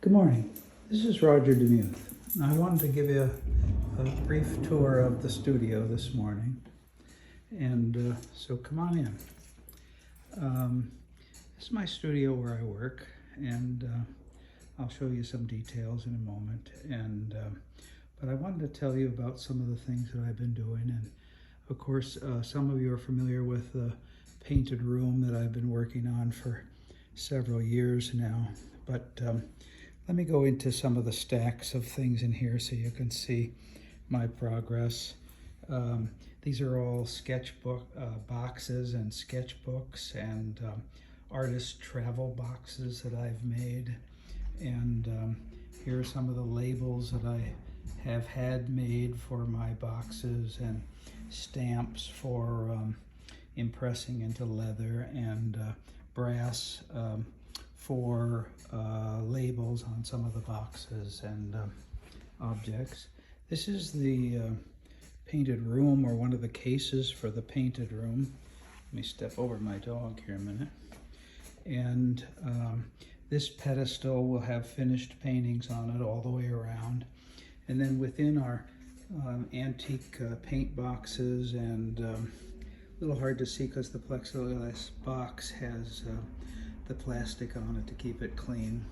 Good morning. This is Roger DeMuth. I wanted to give you a brief tour of the studio this morning. And so come on in. This is my studio where I work, and I'll show you some details in a moment. But I wanted to tell you about some of the things that I've been doing. And of course, some of you are familiar with the painted room that I've been working on for several years now. But let me go into some of the stacks of things in here so you can see my progress. These are all sketchbook boxes and sketchbooks and artist travel boxes that I've made. And here are some of the labels that I have had made for my boxes, and stamps for impressing into leather, and brass for labels on some of the boxes and objects. This is the painted room, or one of the cases for the painted room. Let me step over my dog here a minute. And this pedestal will have finished paintings on it all the way around. And then within our antique paint boxes, and a little hard to see because the plexiglass box has the plastic on it to keep it clean.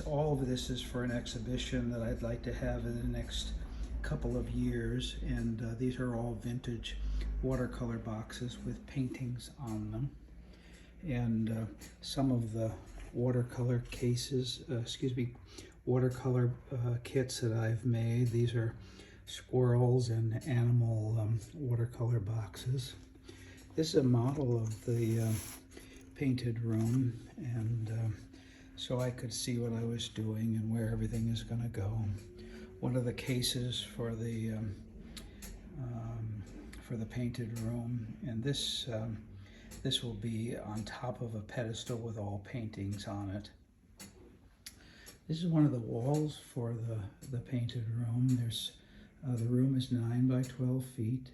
All of this is for an exhibition that I'd like to have in the next couple of years, and these are all vintage watercolor boxes with paintings on them. And some of the watercolor cases, watercolor kits that I've made. These are squirrels and animal watercolor boxes. This is a model of the painted room, and so I could see what I was doing and where everything is going to go. One of the cases for the painted room, and this will be on top of a pedestal with all paintings on it. This is one of the walls for the painted room. There's the room is 9 by 12 feet.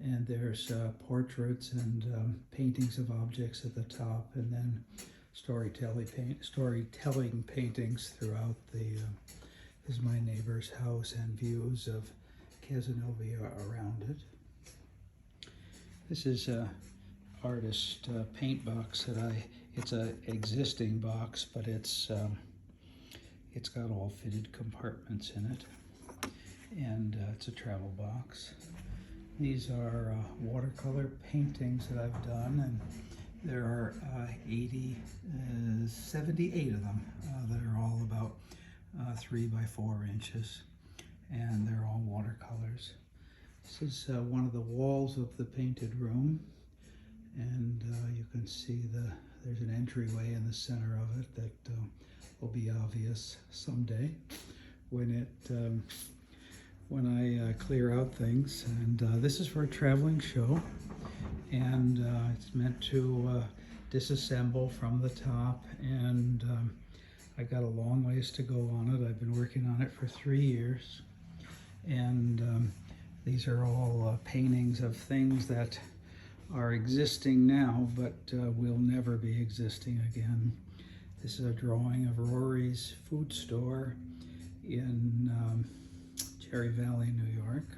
And there's portraits and paintings of objects at the top, and then storytelling paintings throughout the. This is my neighbor's house and views of Casanova around it. This is a artist paint box that it's a existing box, but it's got all fitted compartments in it, and it's a travel box. These are watercolor paintings that I've done, and there are 78 of them that are all about 3 by 4 inches, and they're all watercolors. This is one of the walls of the painted room, and you can see there's an entryway in the center of it that will be obvious someday when I clear out things. And this is for a traveling show, and it's meant to disassemble from the top, and I got a long ways to go on it. I've been working on it for 3 years, and these are all paintings of things that are existing now, but will never be existing again. This is a drawing of Rory's food store in Cherry Valley, New York.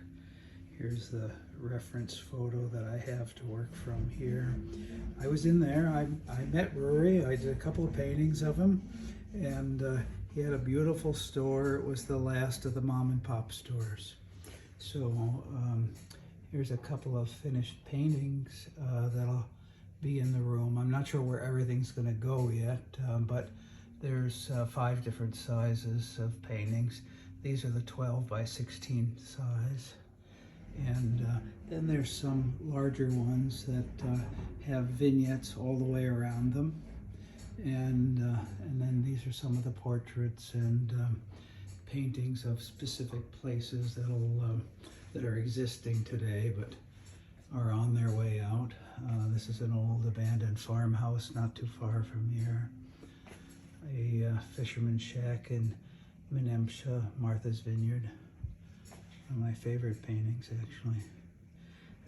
Here's the reference photo that I have to work from here. I was in there. I met Rory. I did a couple of paintings of him, and he had a beautiful store. It was the last of the mom and pop stores. So here's a couple of finished paintings that'll be in the room. I'm not sure where everything's going to go yet, but there's 5 different sizes of paintings. These are the 12 by 16 size. And then there's some larger ones that have vignettes all the way around them. And then these are some of the portraits and paintings of specific places that are existing today but are on their way out. This is an old abandoned farmhouse not too far from here. A fisherman's shack in Menemsha, Martha's Vineyard. One of my favorite paintings, actually.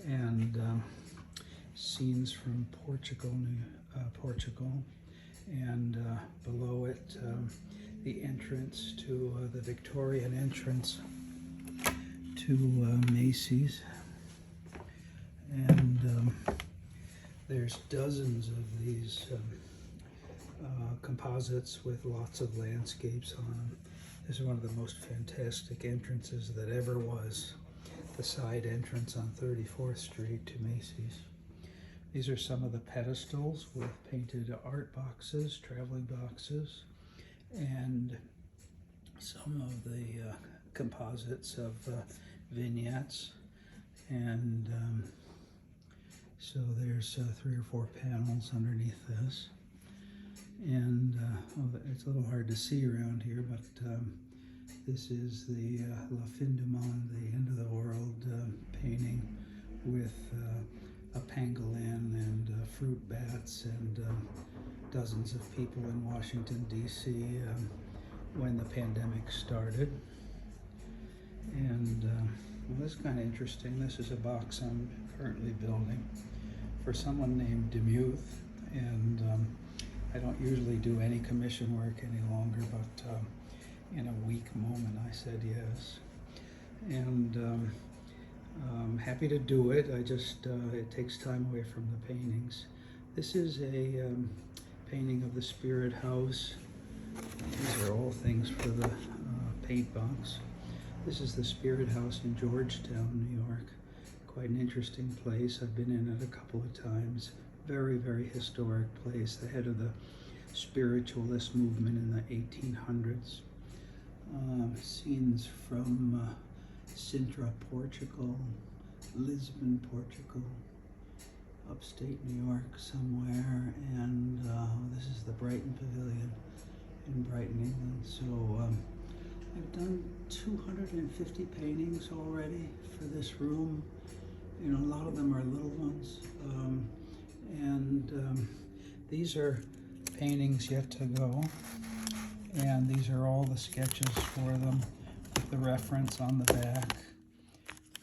And scenes from Portugal, and below it the entrance to the Victorian entrance to Macy's. And there's dozens of these composites with lots of landscapes on them. This is one of the most fantastic entrances that ever was, the side entrance on 34th Street to Macy's. These are some of the pedestals with painted art boxes, traveling boxes, and some of the composites of vignettes. And so there's 3 or 4 panels underneath this. And it's a little hard to see around here, but this is the La Fin du Monde, the end of the world painting with a pangolin and fruit bats and dozens of people in Washington, D.C. When the pandemic started. And well, this is kind of interesting. This is a box I'm currently building for someone named DeMuth, and I don't usually do any commission work any longer, but in a weak moment I said yes. And I'm happy to do it. I just, it takes time away from the paintings. This is a painting of the Spirit House. These are all things for the paint box. This is the Spirit House in Georgetown, New York. Quite an interesting place. I've been in it a couple of times. Very, very historic place, the head of the spiritualist movement in the 1800s. Scenes from Sintra, Portugal, Lisbon, Portugal, upstate New York somewhere, and this is the Brighton Pavilion in Brighton, England. So I've done 250 paintings already for this room. You know, a lot of them are little ones. These are paintings yet to go, and these are all the sketches for them with the reference on the back.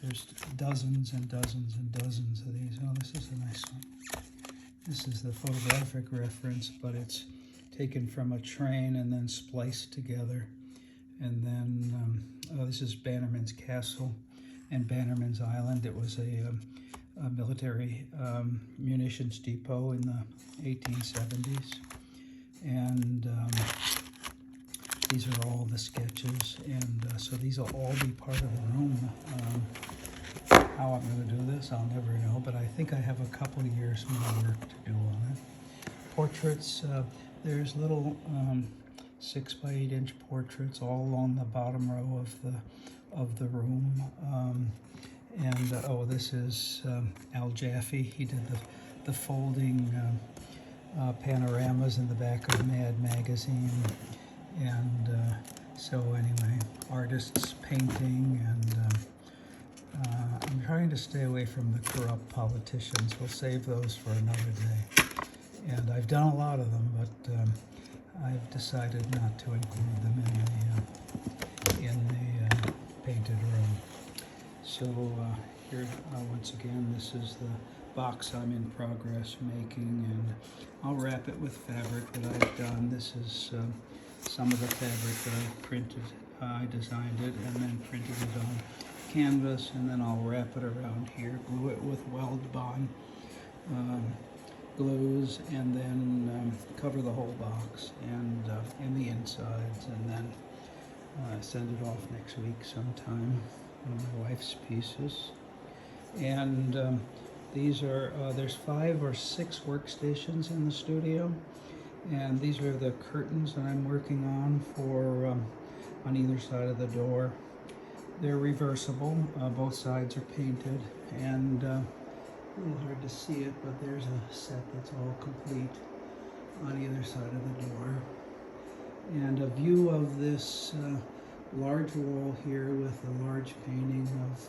There's dozens and dozens and dozens of these. Oh, this is a nice one. This is the photographic reference, but it's taken from a train and then spliced together. And then, this is Bannerman's Castle and Bannerman's Island. It was a military munitions depot in the 1870s. And these are all the sketches, and so these will all be part of the room. How I'm going to do this, I'll never know, but I think I have a couple of years more work to do on it. Portraits, there's little 6 by 8 inch portraits all along the bottom row of the room. Oh, this is Al Jaffe. He did the folding panoramas in the back of Mad magazine. And so anyway, artists painting, and I'm trying to stay away from the corrupt politicians. We'll save those for another day. And I've done a lot of them, but I've decided not to include them in the painted room. So here, once again, this is the box I'm in progress making, and I'll wrap it with fabric that I've done. This is some of the fabric that I printed. I designed it and then printed it on canvas, and then I'll wrap it around here, glue it with weld bond glues, and then cover the whole box and in the insides, and then send it off next week sometime on my wife's pieces. And these are, there's 5 or 6 workstations in the studio, and these are the curtains that I'm working on for on either side of the door. They're reversible, both sides are painted, and a little hard to see it, but there's a set that's all complete on either side of the door. And a view of this large wall here with a large painting of,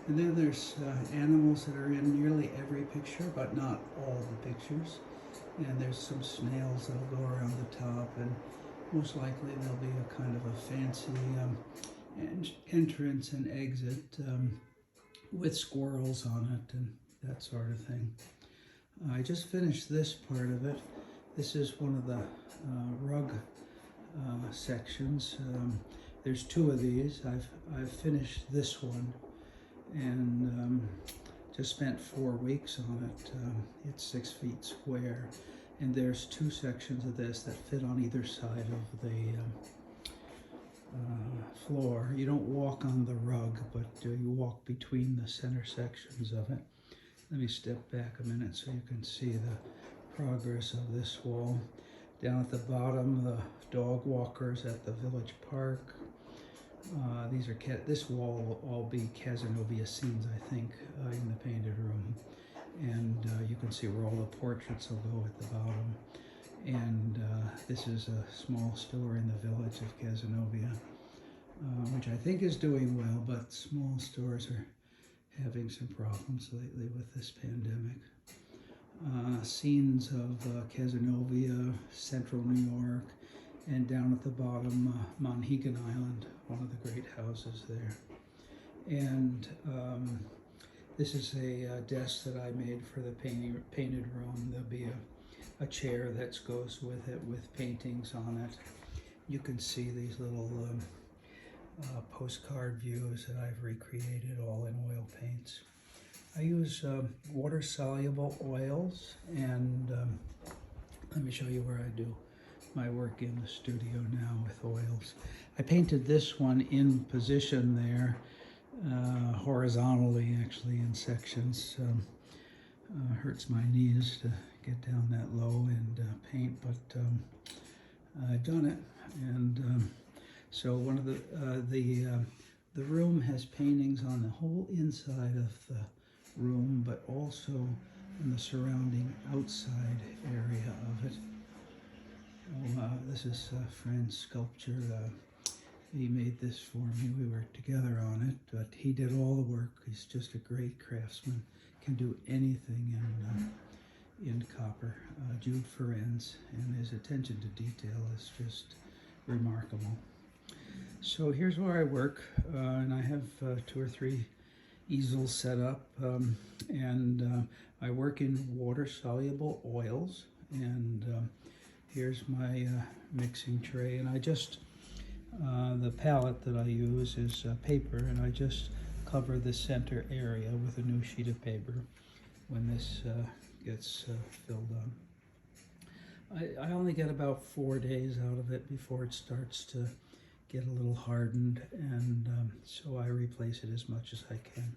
and then there's animals that are in nearly every picture, but not all the pictures. And there's some snails that'll go around the top, and most likely there'll be a kind of a fancy entrance and exit with squirrels on it and that sort of thing. I just finished this part of it. This is one of the rug sections. There's two of these. I've finished this one, and just spent 4 weeks on it. It's 6 feet square, and there's two sections of this that fit on either side of the floor. You don't walk on the rug, but you walk between the center sections of it. Let me step back a minute so you can see the progress of this wall. Down at the bottom, the dog walkers at the village park. These are this wall will all be Casanova scenes, I think, in the painted room. And you can see where all the portraits will go at the bottom. And this is a small store in the village of Casanova, which I think is doing well, but small stores are having some problems lately with this pandemic. Scenes of Casanova, central New York, and down at the bottom, Monhegan Island, one of the great houses there. And this is a desk that I made for the painted room. There'll be a chair that goes with it with paintings on it. You can see these little postcard views that I've recreated all in oil paints. I use water-soluble oils, and let me show you where I do my work in the studio now with oils. I painted this one in position there, horizontally actually in sections. Hurts my knees to get down that low and paint, but I've done it. And so one of the room has paintings on the whole inside of the room, but also in the surrounding outside area of it. This is a friend's sculpture. He made this for me. We worked together on it, but he did all the work. He's just a great craftsman. Can do anything in copper. Jude Ferenz, and his attention to detail is just remarkable. So here's where I work, and I have 2 or 3 easels set up, and I work in water-soluble oils, and here's my mixing tray, and I just, the palette that I use is paper, and I just cover the center area with a new sheet of paper when this gets filled up. I only get about 4 days out of it before it starts to get a little hardened, and so I replace it as much as I can.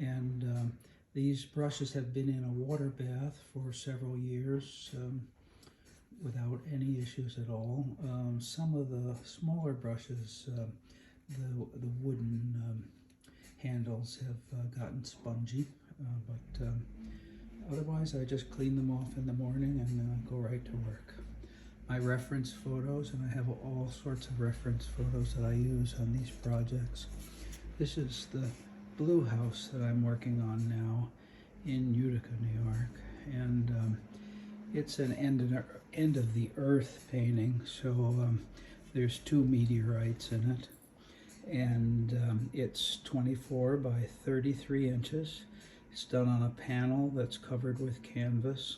And these brushes have been in a water bath for several years without any issues at all. Some of the smaller brushes, the wooden handles have gotten spongy, but otherwise I just clean them off in the morning and go right to work. My reference photos, and I have all sorts of reference photos that I use on these projects. This is the blue house that I'm working on now in Utica, New York, and it's an end of the earth painting, so there's 2 meteorites in it, and it's 24 by 33 inches. It's done on a panel that's covered with canvas,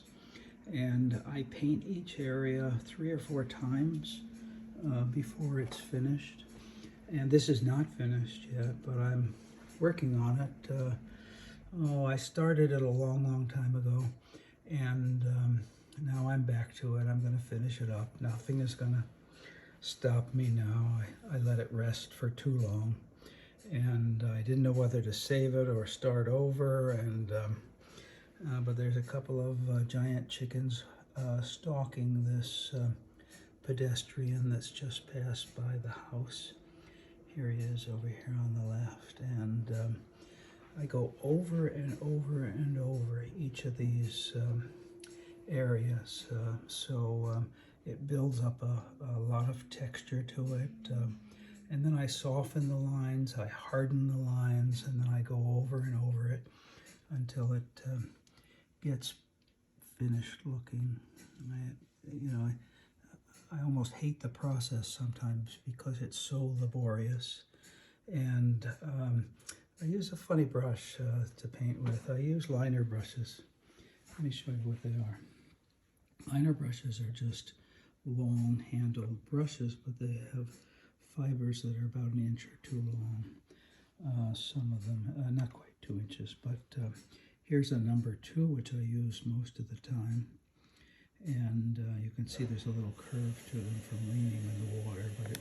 and I paint each area 3 or 4 times before it's finished. And this is not finished yet, but I'm working on it. I started it a long time ago, and now I'm back to it. I'm going to finish it up. Nothing is going to stop me now. I let it rest for too long, and I didn't know whether to save it or start over, and but there's a couple of giant chickens stalking this pedestrian that's just passed by the house. Here he is over here on the left, and I go over and over and over each of these areas, so it builds up a lot of texture to it, and then I soften the lines, I harden the lines, and then I go over and over it until it gets finished looking. I almost hate the process sometimes because it's so laborious, and I use a funny brush to paint with. I use liner brushes. Let me show you what they are. Liner brushes are just long handled brushes, but they have fibers that are about 1 inch or 2 long. Some of them, not quite 2 inches, but here's a number 2, which I use most of the time. And you can see there's a little curve to them from leaning in the water, but it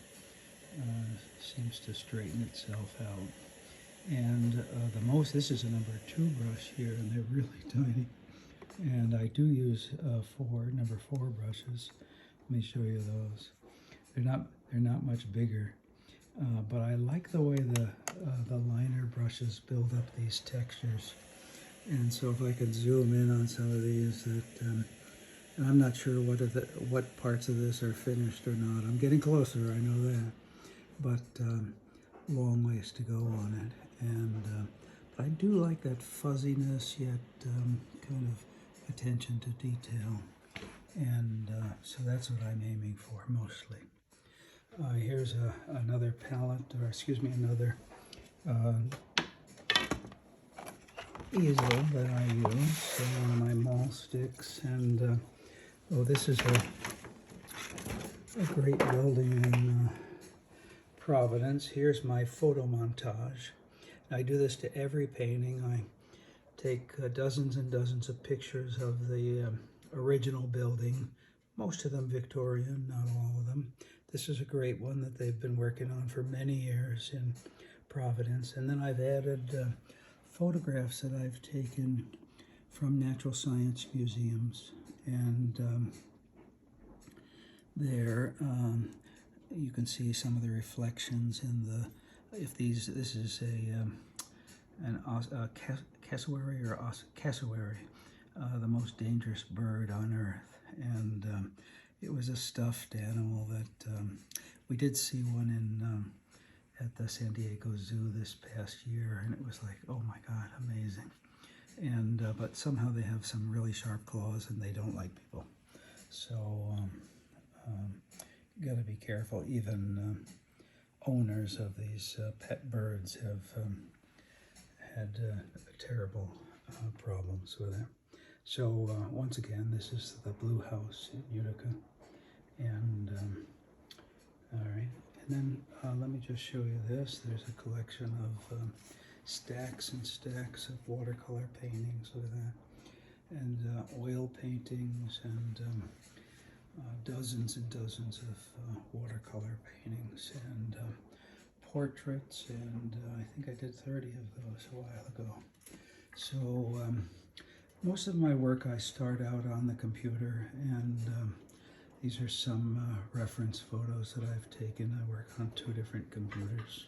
seems to straighten itself out. And this is a number 2 brush here, and they're really tiny. And I do use number 4 brushes. Let me show you those. They're not much bigger, but I like the way the liner brushes build up these textures. And so if I could zoom in on some of these, and I'm not sure what parts of this are finished or not. I'm getting closer, I know that, but long ways to go on it. And but I do like that fuzziness, yet kind of attention to detail. And so that's what I'm aiming for mostly. Here's another palette, or excuse me, another easel that I use, so one of my mall sticks. And oh, this is a great building in Providence. Here's my photo montage. I do this to every painting. I take dozens and dozens of pictures of the original building, most of them Victorian, not all of them. This is a great one that they've been working on for many years in Providence. And then I've added photographs that I've taken from natural science museums. And there you can see some of the reflections in this is a cassowary or cassowary, the most dangerous bird on earth. And it was a stuffed animal that we did see one in at the San Diego Zoo this past year, and it was like, oh my God, amazing. And but somehow they have some really sharp claws, and they don't like people. So you got to be careful. Even owners of these pet birds have had terrible problems with it. So once again, this is the Blue House in Utica. And all right, and then let me just show you this. There's a collection of stacks and stacks of watercolor paintings. Look at that. And oil paintings, and dozens and dozens of watercolor paintings, and portraits, and I think I did 30 of those a while ago. So most of my work I start out on the computer, and these are some reference photos that I've taken. I work on 2 different computers,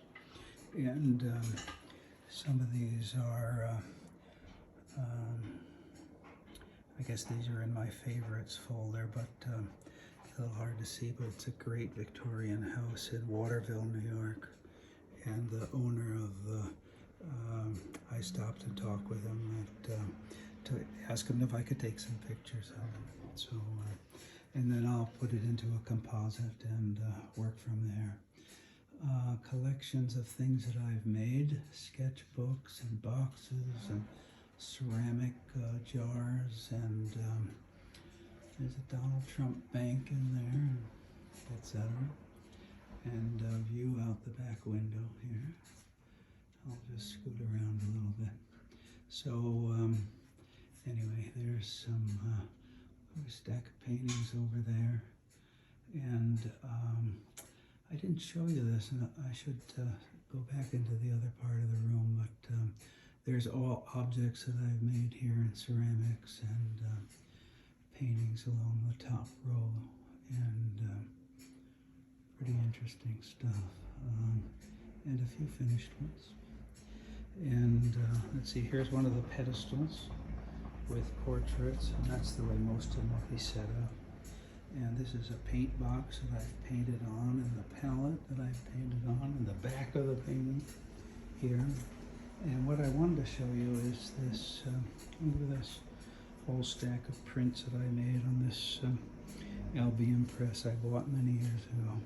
and some of these are, I guess these are in my favorites folder, but a little hard to see, but it's a great Victorian house in Waterville, New York. And the owner of the, I stopped and talked with him to ask him if I could take some pictures of it. So, and then I'll put it into a composite and work from there. Collections of things that I've made, sketchbooks and boxes and ceramic jars, and there's a Donald Trump bank in there, etc. And a view out the back window here. I'll just scoot around a little bit. So anyway, there's some stack of paintings over there. And I didn't show you this, and I should go back into the other part of the room, but there's all objects that I've made here in ceramics, and paintings along the top row, and pretty interesting stuff, and a few finished ones. And let's see, here's one of the pedestals with portraits, and that's the way most of them will be set up. And this is a paint box that I've painted on, and the palette that I've painted on, and the back of the painting here. And what I wanted to show you is this, look at this whole stack of prints that I made on this Albion press I bought many years ago.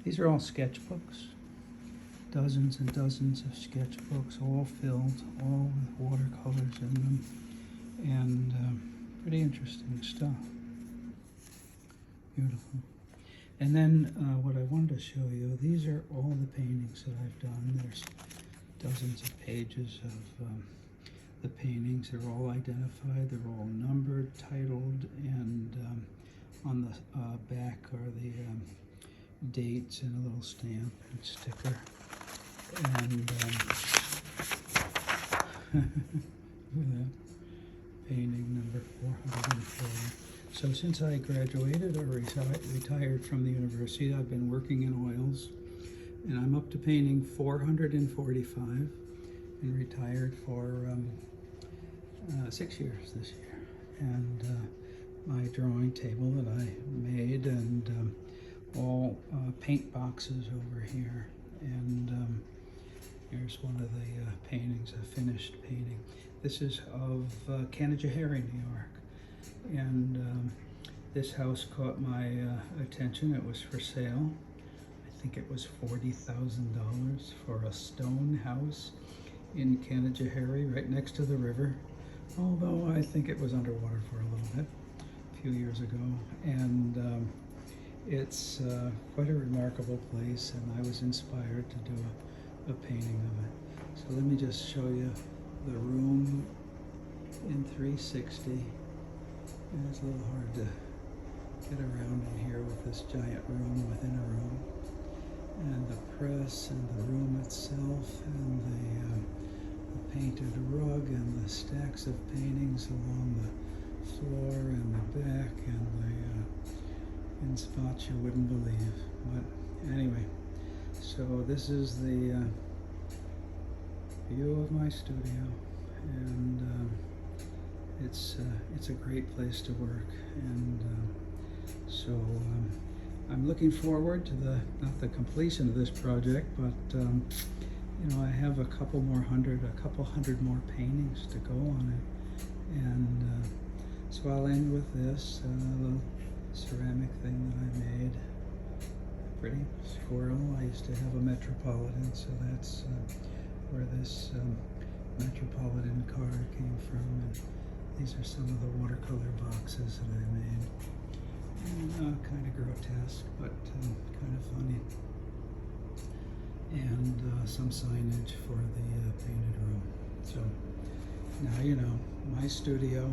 These are all sketchbooks, dozens and dozens of sketchbooks, all filled, all with watercolors in them, and pretty interesting stuff. Beautiful. And then what I wanted to show you, these are all the paintings that I've done. There's dozens of pages of the paintings. They're all identified, they're all numbered, titled, and on the back are the dates and a little stamp and sticker. And look at that, painting number 440. So since I graduated or retired from the university, I've been working in oils, and I'm up to painting 445 and retired for 6 years this year. And my drawing table that I made, and all paint boxes over here. And here's one of the paintings, a finished painting. This is of Canajoharie, New York. And this house caught my attention. It was for sale. I think it was $40,000 for a stone house in Canajoharie, right next to the river. Although I think it was underwater for a little bit, a few years ago. And it's quite a remarkable place, and I was inspired to do a painting of it. So let me just show you the room in 360. And it's a little hard to get around in here with this giant room within a room. And the press and the room itself, and the painted rug and the stacks of paintings along the floor and the back, and in spots you wouldn't believe. But anyway, so this is the view of my studio, and it's a great place to work. And so I'm looking forward to not the completion of this project, but you know, I have a couple hundred more paintings to go on it. And so I'll end with this little ceramic thing that I made. A pretty squirrel. I used to have a Metropolitan, so that's where this Metropolitan car came from. And these are some of the watercolor boxes that I made. And kind of grotesque, but kind of funny. And some signage for the painted room. So now you know, my studio.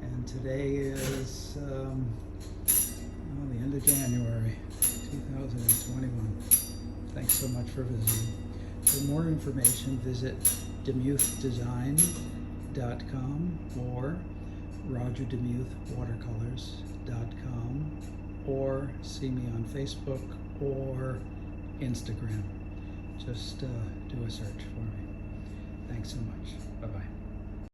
And today is the end of January 2021. Thanks so much for visiting. For more information, visit DeMuthDesign.com or RogerDeMuthWatercolors.com, or see me on Facebook or Instagram. Just do a search for me. Thanks so much. Bye-bye.